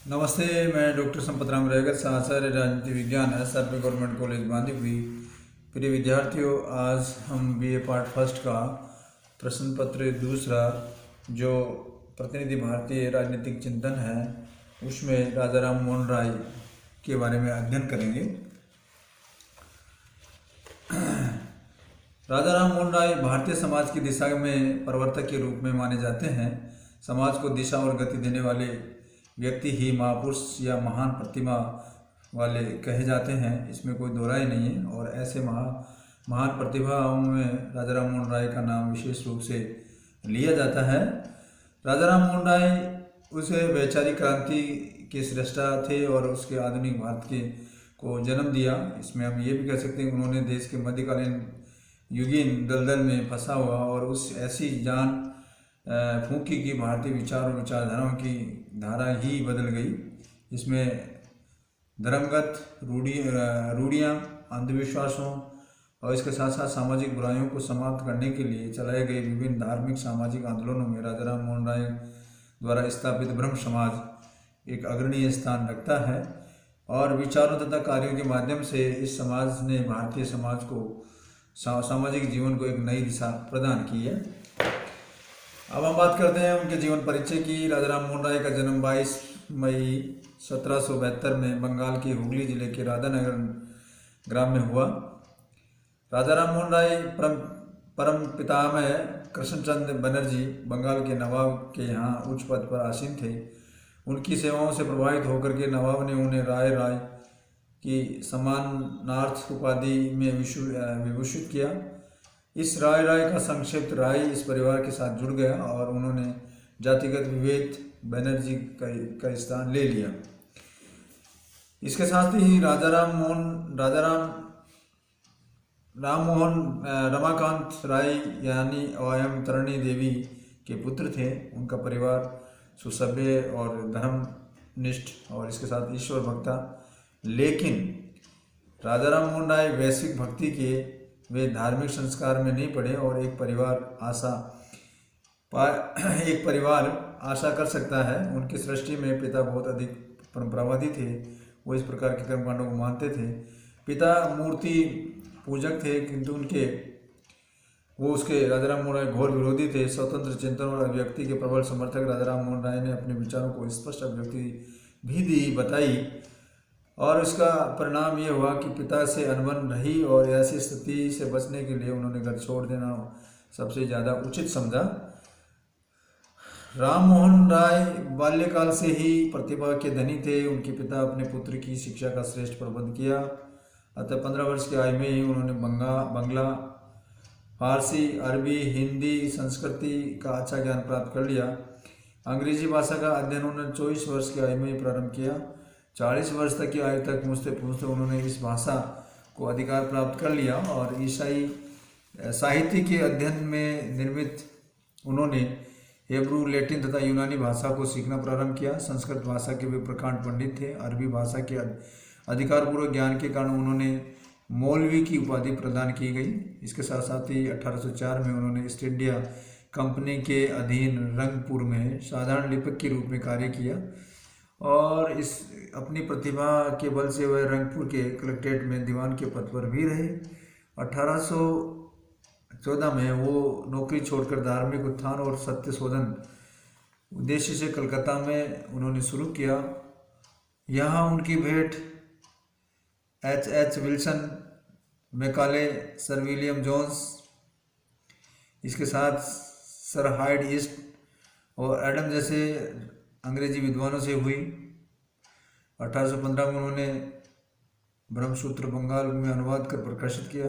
नमस्ते। मैं डॉक्टर संपत राम रैगर, आचार्य राजनीति विज्ञान SRP गवर्नमेंट कॉलेज बांदीकुई। प्रिय विद्यार्थियों, आज हम BA पार्ट फर्स्ट का प्रश्न पत्र दूसरा जो प्रतिनिधि भारतीय राजनीतिक चिंतन है उसमें राजा राम मोहन राय के बारे में अध्ययन करेंगे। राजा राम मोहन राय भारतीय समाज की दिशा में प्रवर्तक के रूप में माने जाते हैं। समाज को दिशा और गति देने वाले व्यक्ति ही महापुरुष या महान प्रतिभा वाले कहे जाते हैं, इसमें कोई दो राय नहीं है। और ऐसे महान प्रतिभाओं में राजा राम मोहन राय का नाम विशेष रूप से लिया जाता है। राजा राम मोहन राय उसे वैचारिक क्रांति के सृष्टा थे और उसके आधुनिक भारत के को जन्म दिया। इसमें हम ये भी कह सकते हैं कि उन्होंने देश के मध्यकालीन युगीन दलदल में फंसा हुआ और उस ऐसी जान फूंकी की भारतीय विचार और विचारधाराओं की धारा ही बदल गई। इसमें धर्मगत रूढ़ियाँ, अंधविश्वासों और इसके साथ साथ सामाजिक बुराइयों को समाप्त करने के लिए चलाए गए विभिन्न धार्मिक सामाजिक आंदोलनों में राजा राम मोहन राय द्वारा स्थापित ब्रह्म समाज एक अग्रणीय स्थान रखता है और विचारों तथा कार्यों के माध्यम से इस समाज ने भारतीय समाज को सामाजिक जीवन को एक नई दिशा प्रदान की है। अब हम बात करते हैं उनके जीवन परिचय की। राजा राम मोहन राय का जन्म 22 मई 1772 में बंगाल के हुगली जिले के राधानगर ग्राम में हुआ। राजा राम मोहन राय परम पितामह कृष्णचंद्र बनर्जी बंगाल के नवाब के यहाँ उच्च पद पर आसीन थे। उनकी सेवाओं से प्रभावित होकर के नवाब ने उन्हें राय की सम्मानार्थ उपाधि में विभूषित किया। इस राय का संक्षिप्त राय इस परिवार के साथ जुड़ गया और उन्होंने जातिगत विभेद बनर्जी का स्थान ले लिया। इसके साथ ही राजा राम मोहन रमाकांत राय यानी ओयम तरणी देवी के पुत्र थे। उनका परिवार सुसभ्य और धर्मनिष्ठ और इसके साथ ईश्वर भक्ता, लेकिन राजा राम मोहन राय वैश्विक भक्ति के वे धार्मिक संस्कार में नहीं पड़े और एक परिवार आशा कर सकता है। उनकी सृष्टि में पिता बहुत अधिक परंपरावादी थे, वो इस प्रकार के कर्मकांडों को मानते थे। पिता मूर्ति पूजक थे, किंतु उसके राजा राम मोहन राय घोर विरोधी थे। स्वतंत्र चिंतन और अभिव्यक्ति के प्रबल समर्थक राजा राम मोहन राय ने अपने विचारों को स्पष्ट अभिव्यक्ति भी बताई और इसका परिणाम ये हुआ कि पिता से अनबन रही और ऐसी स्थिति से बचने के लिए उन्होंने घर छोड़ देना सबसे ज़्यादा उचित समझा। राम मोहन राय बाल्यकाल से ही प्रतिभा के धनी थे। उनके पिता अपने पुत्र की शिक्षा का श्रेष्ठ प्रबंध किया। अतः 15 वर्ष की आयु में ही उन्होंने बंगला, फारसी, अरबी, हिंदी, संस्कृति का अच्छा ज्ञान प्राप्त कर लिया। अंग्रेजी भाषा का अध्ययन उन्होंने 24 वर्ष की आयु में ही प्रारंभ किया। 40 वर्ष तक की आयु तक पूछते उन्होंने इस भाषा को अधिकार प्राप्त कर लिया और ईसाई साहित्य के अध्ययन में निर्मित उन्होंने हेब्रू, लैटिन तथा यूनानी भाषा को सीखना प्रारंभ किया। संस्कृत भाषा के वे प्रकांड पंडित थे। अरबी भाषा के अधिकारपूर्वक ज्ञान के कारण उन्होंने मौलवी की उपाधि प्रदान की गई। इसके साथ साथ ही 1804 में उन्होंने ईस्ट इंडिया कंपनी के अधीन रंगपुर में साधारण लिपिक के रूप में कार्य किया और इस अपनी प्रतिभा के बल से वह रंगपुर के कलेक्ट्रेट में दीवान के पद पर भी रहे। 1814 में वो नौकरी छोड़कर धार्मिक उत्थान और सत्य शोधन उद्देश्य से कलकत्ता में उन्होंने शुरू किया। यहाँ उनकी भेंट H. Wilson, Macaulay, sir William Jones, इसके साथ सर हाइड ईस्ट और एडम जैसे अंग्रेजी विद्वानों से हुई। 1815 में उन्होंने ब्रह्मसूत्र बंगाल में अनुवाद कर प्रकाशित किया।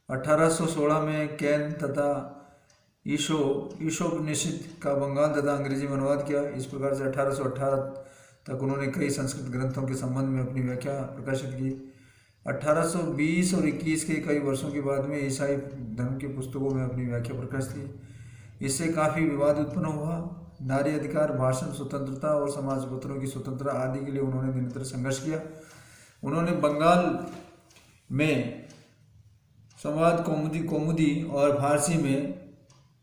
1816 में कैन तथा ईशोपनिषद का बंगाल तथा अंग्रेजी में अनुवाद किया। इस प्रकार से 1818 तक उन्होंने कई संस्कृत ग्रंथों के संबंध में अपनी व्याख्या प्रकाशित की। 1820 और 21 के कई वर्षों के बाद में ईसाई धर्म की पुस्तकों में अपनी व्याख्या प्रकाशित की। इससे काफ़ी विवाद उत्पन्न हुआ। नारी अधिकार, भाषण स्वतंत्रता और समाजपत्रों की स्वतंत्रता आदि के लिए उन्होंने निरंतर संघर्ष किया। उन्होंने बंगाल में संवाद कौमुदी और फारसी में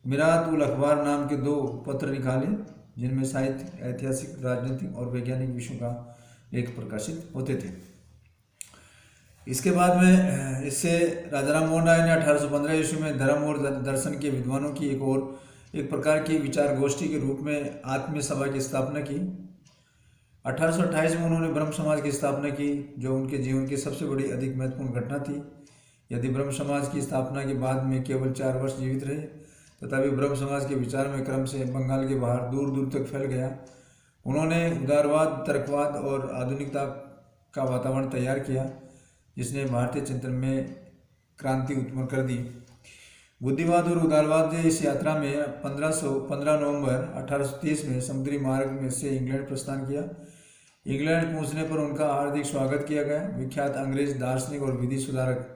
मिरात उल अखबार नाम के 2 पत्र निकाले। जिनमें साहित्य, ऐतिहासिक, राजनीतिक और वैज्ञानिक विषयों का लेख प्रकाशित होते थे। इसके बाद में इससे राजाराम मोहन राय ने 1815 ईस्वी में धर्म और दर्शन के विद्वानों की एक प्रकार की विचार गोष्ठी के रूप में आत्मीय सभा की स्थापना की। 1828 में उन्होंने ब्रह्म समाज की स्थापना की, जो उनके जीवन की सबसे बड़ी अधिक महत्वपूर्ण घटना थी। यदि ब्रह्म समाज की स्थापना के बाद में केवल 4 वर्ष जीवित रहे, तथापि ब्रह्म समाज के विचार में क्रम से बंगाल के बाहर दूर दूर तक फैल गया। उन्होंने उदारवाद, तर्कवाद और आधुनिकता का वातावरण तैयार किया, जिसने भारतीय चिंतन में क्रांति उत्पन्न कर दी। बुद्धिवाद और उदारवाद ने इस यात्रा में 15 नवंबर 1830 में समुद्री मार्ग में से इंग्लैंड प्रस्थान किया। इंग्लैंड पहुंचने पर उनका हार्दिक स्वागत किया गया। विख्यात अंग्रेज दार्शनिक और विधि सुधारक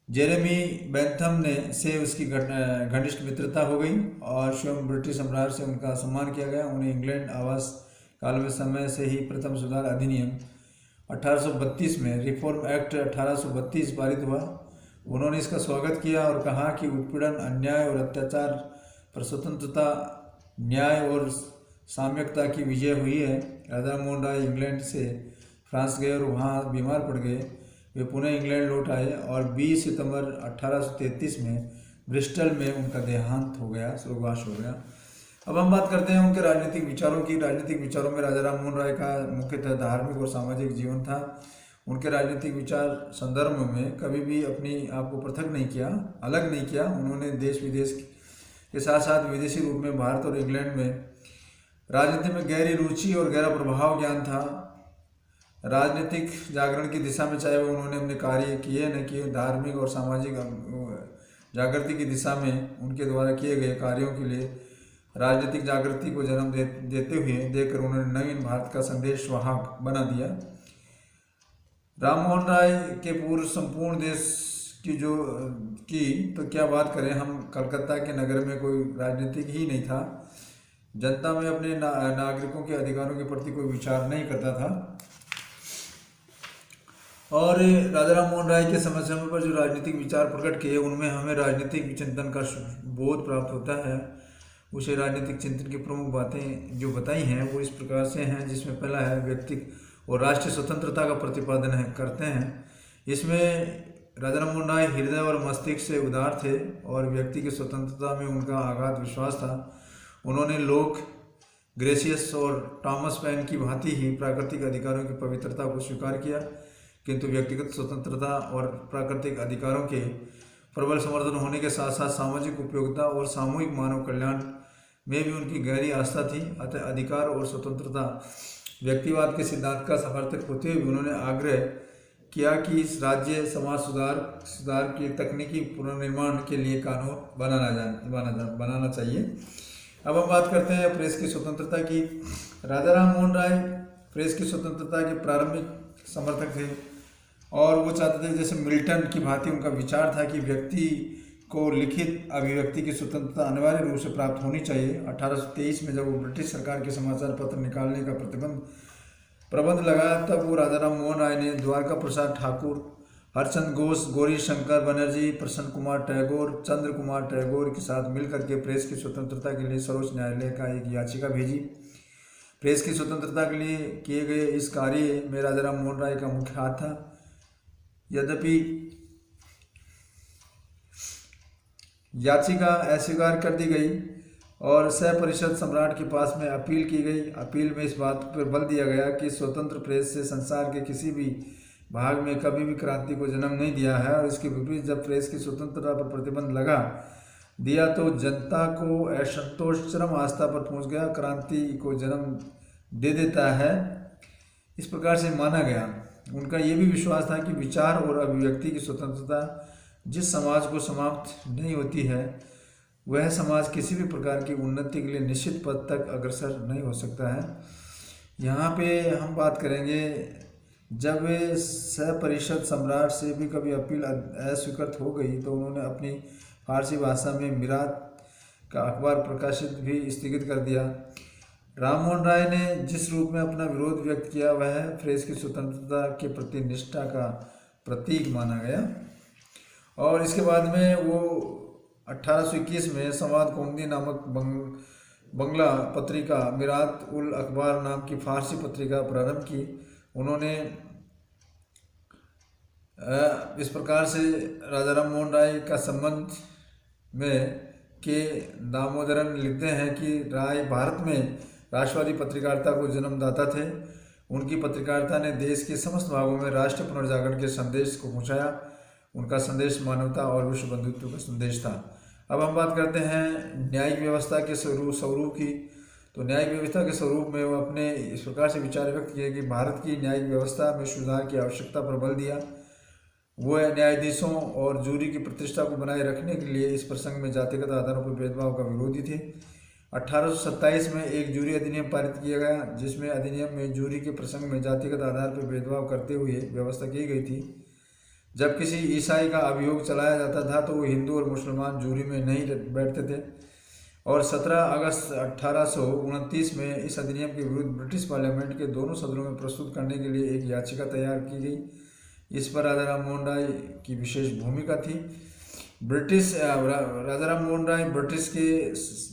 जेरेमी बेंथम ने से उसकी घनिष्ठ मित्रता हो गई और स्वयं ब्रिटिश सम्राट से उनका सम्मान किया गया। उन्हें इंग्लैंड आवास काल में समय से ही प्रथम सुधार अधिनियम 1832 में रिफॉर्म एक्ट 1832 पारित हुआ। उन्होंने इसका स्वागत किया और कहा कि उत्पीड़न, अन्याय और अत्याचार पर स्वतंत्रता, न्याय और साम्यकता की विजय हुई है। राजाराम मोहन राय इंग्लैंड से फ्रांस गए और वहाँ बीमार पड़ गए। वे पुनः इंग्लैंड लौट आए और 20 सितंबर 1833 में ब्रिस्टल में उनका देहांत हो गया, स्वर्गवास हो गया। अब हम बात करते हैं उनके राजनीतिक विचारों की। राजनीतिक विचारों में राजाराम मोहन राय का मुख्यतः धार्मिक और सामाजिक जीवन था। उनके राजनीतिक विचार संदर्भ में कभी भी अपनी आप को पृथक नहीं किया, अलग नहीं किया। उन्होंने देश विदेश के साथ साथ विदेशी रूप में भारत और इंग्लैंड में राजनीति में गहरी रुचि और गहरा प्रभाव ज्ञान था। राजनीतिक जागरण की दिशा में चाहे वो उन्होंने अपने कार्य किए न किए, धार्मिक और सामाजिक जागृति की दिशा में उनके द्वारा किए गए कार्यों के लिए राजनीतिक जागृति को जन्म देते हुए देकर उन्होंने नवीन भारत का संदेश वाहक बना दिया। राम मोहन राय के पूर्व संपूर्ण देश की तो क्या बात करें, हम कलकत्ता के नगर में कोई राजनीतिक ही नहीं था। जनता में अपने नागरिकों के अधिकारों के प्रति कोई विचार नहीं करता था। और राजाराम मोहन राय के समय समय पर जो राजनीतिक विचार प्रकट किए, उनमें हमें राजनीतिक चिंतन का बोध प्राप्त होता है। उसे राजनीतिक चिंतन की प्रमुख बातें जो बताई हैं वो इस प्रकार से हैं, जिसमें पहला है व्यक्ति और राष्ट्रीय स्वतंत्रता का प्रतिपादन करते हैं। इसमें राजाराम मोहन राय हृदय और मस्तिष्क से उदार थे और व्यक्ति की स्वतंत्रता में उनका अगाध विश्वास था। उन्होंने लोक ग्रेशियस और टॉमस पेन की भांति ही प्राकृतिक अधिकारों की पवित्रता को स्वीकार किया, किंतु व्यक्तिगत स्वतंत्रता और प्राकृतिक अधिकारों के प्रबल समर्थन होने के साथ साथ सामाजिक उपयोगिता और सामूहिक मानव कल्याण में भी उनकी गहरी आस्था थी। अतः अधिकार और स्वतंत्रता व्यक्तिवाद के सिद्धांत का समर्थक होते हुए उन्होंने आग्रह किया कि इस राज्य समाज सुधार के तकनीकी पुनर्निर्माण के लिए कानून बनाना चाहिए। अब हम बात करते हैं प्रेस की स्वतंत्रता की। राजाराम मोहन राय प्रेस की स्वतंत्रता के प्रारंभिक समर्थक थे और वो चाहते थे, जैसे मिल्टन की भांति उनका विचार था कि व्यक्ति को लिखित अभिव्यक्ति की स्वतंत्रता अनिवार्य रूप से प्राप्त होनी चाहिए। 1823 में जब वो ब्रिटिश सरकार के समाचार पत्र निकालने का प्रबंध लगा, तब वो राजाराम मोहन राय ने द्वारका प्रसाद ठाकुर, हरचंद घोष, गौरी शंकर बनर्जी, प्रसन्न कुमार टैगोर, चंद्र कुमार टैगोर के साथ मिलकर के प्रेस की स्वतंत्रता के लिए सर्वोच्च न्यायालय का एक याचिका भेजी। प्रेस की स्वतंत्रता के लिए किए गए इस कार्य में राजाराम मोहन राय का मुख्य हाथ था। यद्यपि याचिका अस्वीकार कर दी गई और सह परिषद सम्राट के पास में अपील की गई। अपील में इस बात पर बल दिया गया कि स्वतंत्र प्रेस से संसार के किसी भी भाग में कभी भी क्रांति को जन्म नहीं दिया है, और इसके विपरीत जब प्रेस की स्वतंत्रता पर प्रतिबंध लगा दिया तो जनता को असंतोष चरम आस्था पर पहुंच गया, क्रांति को जन्म दे देता है, इस प्रकार से माना गया। उनका ये भी विश्वास था कि विचार और अभिव्यक्ति की स्वतंत्रता जिस समाज को समाप्त नहीं होती है, वह समाज किसी भी प्रकार की उन्नति के लिए निश्चित पद तक अग्रसर नहीं हो सकता है। यहाँ पे हम बात करेंगे, जब सह परिषद सम्राट से भी कभी अपील अस्वीकृत हो गई तो उन्होंने अपनी फारसी भाषा में मिरात का अखबार प्रकाशित भी स्थगित कर दिया। राम मोहन राय ने जिस रूप में अपना विरोध व्यक्त किया वह प्रेस की स्वतंत्रता के प्रति निष्ठा का प्रतीक माना गया। और इसके बाद में वो 1821 में संवाद कौमुदी नामक बंगला पत्रिका मिरात उल अखबार नाम की फारसी पत्रिका प्रारंभ की। उन्होंने इस प्रकार से राजा राम मोहन राय का संबंध में के दामोदरन लिखते हैं कि राय भारत में राष्ट्रवादी पत्रकारिता को जन्मदाता थे। उनकी पत्रकारिता ने देश के समस्त भागों में राष्ट्र पुनर्जागरण के संदेश को पहुंचाया। उनका संदेश मानवता और विश्व बंधुत्व का संदेश था। अब हम बात करते हैं न्यायिक व्यवस्था के स्वरूप की। तो न्यायिक व्यवस्था के स्वरूप में वो अपने इस प्रकार से विचार व्यक्त किए कि भारत की न्यायिक व्यवस्था में सुधार की आवश्यकता पर बल दिया। वो न्यायाधीशों और जूरी की प्रतिष्ठा को बनाए रखने के लिए इस प्रसंग में जातिगत आधारों पर भेदभाव का विरोधी थे। 1827 में एक जूरी अधिनियम पारित किया गया, जिसमें अधिनियम में जूरी के प्रसंग में जातिगत आधार पर भेदभाव करते हुए व्यवस्था की गई थी। जब किसी ईसाई का अभियोग चलाया जाता था तो वो हिंदू और मुसलमान जूरी में नहीं बैठते थे। और 17 अगस्त 1829 में इस अधिनियम के विरुद्ध ब्रिटिश पार्लियामेंट के दोनों सदनों में प्रस्तुत करने के लिए एक याचिका तैयार की गई। इस पर राजा राम मोहन राय की विशेष भूमिका थी। राजा राम मोहन राय ब्रिटिश के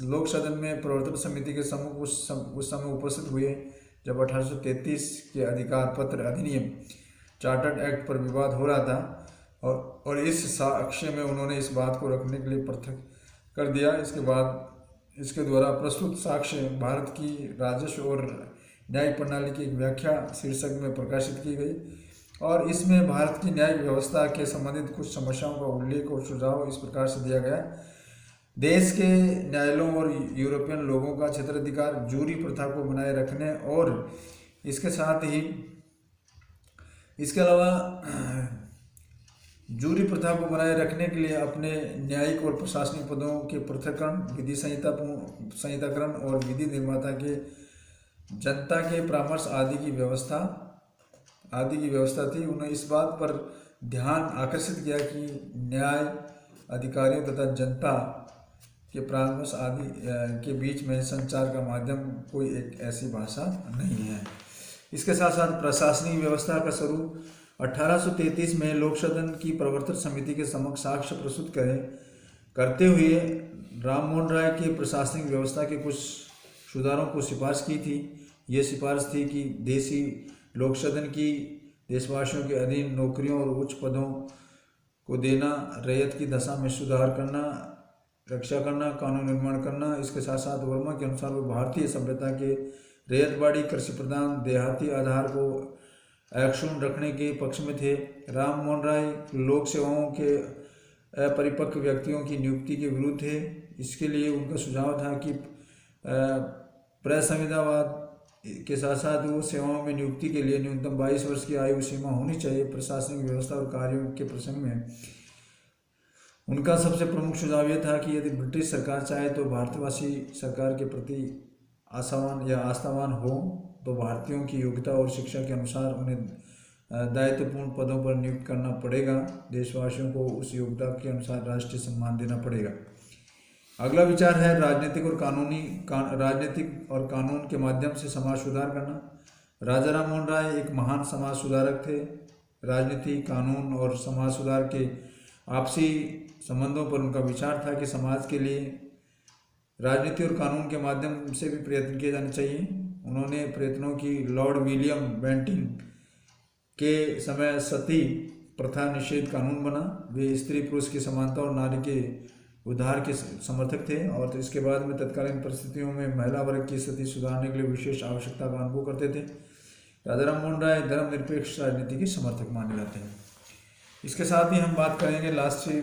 लोक सदन में प्रवर्तन समिति के सम्मुख उस समय उपस्थित हुए जब 1833 के अधिकार पत्र अधिनियम चार्टर्ड एक्ट पर विवाद हो रहा था और इस साक्ष्य में उन्होंने इस बात को रखने के लिए पृथक कर दिया। इसके बाद इसके द्वारा प्रस्तुत साक्ष्य भारत की राजस्व और न्यायिक प्रणाली की एक व्याख्या शीर्षक में प्रकाशित की गई और इसमें भारत की न्यायिक व्यवस्था के संबंधित कुछ समस्याओं का उल्लेख और सुझाव इस प्रकार से दिया गया। देश के न्यायालयों और यूरोपियन लोगों का क्षेत्राधिकार जूरी प्रथा को बनाए रखने और इसके साथ ही इसके अलावा जूरी प्रथा को बनाए रखने के लिए अपने न्यायिक और प्रशासनिक पदों के पृथक्करण, विधि संहिताकरण और विधि निर्माता के जनता के परामर्श आदि की व्यवस्था थी। उन्होंने इस बात पर ध्यान आकर्षित किया कि न्याय अधिकारियों तथा जनता के परामर्श आदि के बीच में संचार का माध्यम कोई एक ऐसी भाषा नहीं है। इसके साथ साथ प्रशासनिक व्यवस्था का स्वरूप 1833 में लोक सदन की प्रवर्तन समिति के समक्ष साक्ष्य प्रस्तुत करते हुए राम मोहन राय के प्रशासनिक व्यवस्था के कुछ सुधारों को सिफारिश की थी। ये सिफारिश थी कि देशी लोक सदन की देशवासियों के अधीन नौकरियों और उच्च पदों को देना, रैयत की दशा में सुधार करना, रक्षा करना, कानून निर्माण करना। इसके साथ साथ वर्मा के अनुसार वो भारतीय सभ्यता के रैयतवाड़ी, कृषि प्रधान, देहाती आधार को अक्षुण्ण रखने के पक्ष में थे। राम मोहन राय लोक सेवाओं के अपरिपक्व व्यक्तियों की नियुक्ति के विरुद्ध थे। इसके लिए उनका सुझाव था कि प्रसंविधावाद के साथ साथ वो सेवाओं में नियुक्ति के लिए न्यूनतम 22 वर्ष की आयु सीमा होनी चाहिए। प्रशासनिक व्यवस्था और कार्यों के प्रसंग में उनका सबसे प्रमुख सुझाव यह था कि यदि ब्रिटिश सरकार चाहे तो भारतवासी सरकार के प्रति आशावान या आस्थावान हो तो भारतीयों की योग्यता और शिक्षा के अनुसार उन्हें दायित्वपूर्ण पदों पर नियुक्त करना पड़ेगा। देशवासियों को उस योग्यता के अनुसार राष्ट्रीय सम्मान देना पड़ेगा। अगला विचार है राजनीतिक और कानून के माध्यम से समाज सुधार करना। राजा राम मोहन राय एक महान समाज सुधारक थे। राजनीति, कानून और समाज सुधार के आपसी संबंधों पर उनका विचार था कि समाज के लिए राजनीति और कानून के माध्यम से भी प्रयत्न किए जाने चाहिए। उन्होंने प्रयत्नों की लॉर्ड विलियम बेंटिंग के समय सती प्रथा निषेध कानून बना। वे स्त्री पुरुष की समानता और नारी के उद्धार के समर्थक थे और तो इसके बाद में तत्कालीन परिस्थितियों में महिला वर्ग की स्थिति सुधारने के लिए विशेष आवश्यकता का अनुभव करते थे। राजा राम मोहन राय धर्मनिरपेक्ष राजनीति के समर्थक माने जाते हैं। इसके साथ ही हम बात करेंगे लास्ट से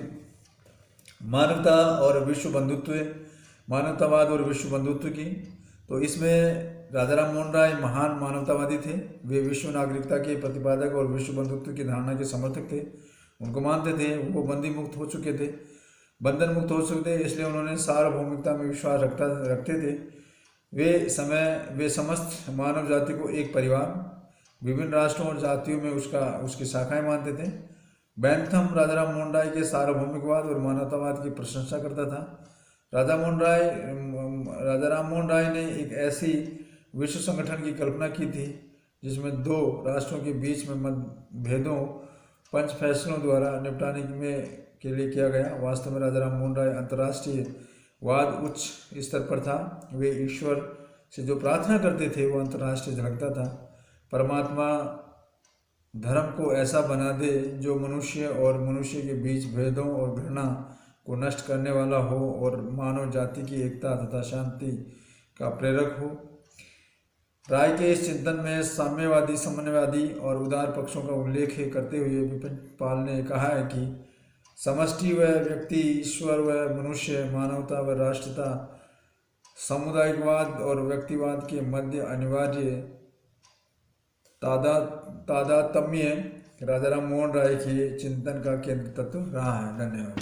मानवता और विश्व बंधुत्व, मानवतावाद और विश्व बंधुत्व की। तो इसमें राजा राम मोहन राय महान मानवतावादी थे। वे विश्व नागरिकता के प्रतिपादक और विश्व बंधुत्व की धारणा के समर्थक थे। उनको मानते थे वो बंधन मुक्त हो चुके थे, इसलिए उन्होंने सार्वभौमिकता में विश्वास रखते थे। वे समस्त मानव जाति को एक परिवार, विभिन्न राष्ट्रों और जातियों में उसकी शाखाएं मानते थे। बैंथम राजा राम मोहन राय के सार्वभौमिकवाद और मानवतावाद की प्रशंसा करता था। राजा राम मोहन राय ने एक ऐसी विश्व संगठन की कल्पना की थी जिसमें दो राष्ट्रों के बीच में मतभेदों पंच फैसलों द्वारा निपटाने के लिए किया गया। वास्तव में राजा राम मोहन राय अंतर्राष्ट्रीय वाद उच्च स्तर पर था। वे ईश्वर से जो प्रार्थना करते थे वो अंतर्राष्ट्रीय झलकता था। परमात्मा धर्म को ऐसा बना दे जो मनुष्य और मनुष्य के बीच भेदों और घृणा को नष्ट करने वाला हो और मानव जाति की एकता तथा शांति का प्रेरक हो। राय के इस चिंतन में साम्यवादी, समन्वयवादी और उदार पक्षों का उल्लेख करते हुए विपिन पाल ने कहा है कि समष्टि व व्यक्ति, ईश्वर व मनुष्य, मानवता व राष्ट्रता, सामुदायिकवाद और व्यक्तिवाद के मध्य अनिवार्य तादात्म्य राजाराम मोहन राय के चिंतन का केंद्र तत्व रहा है। धन्यवाद।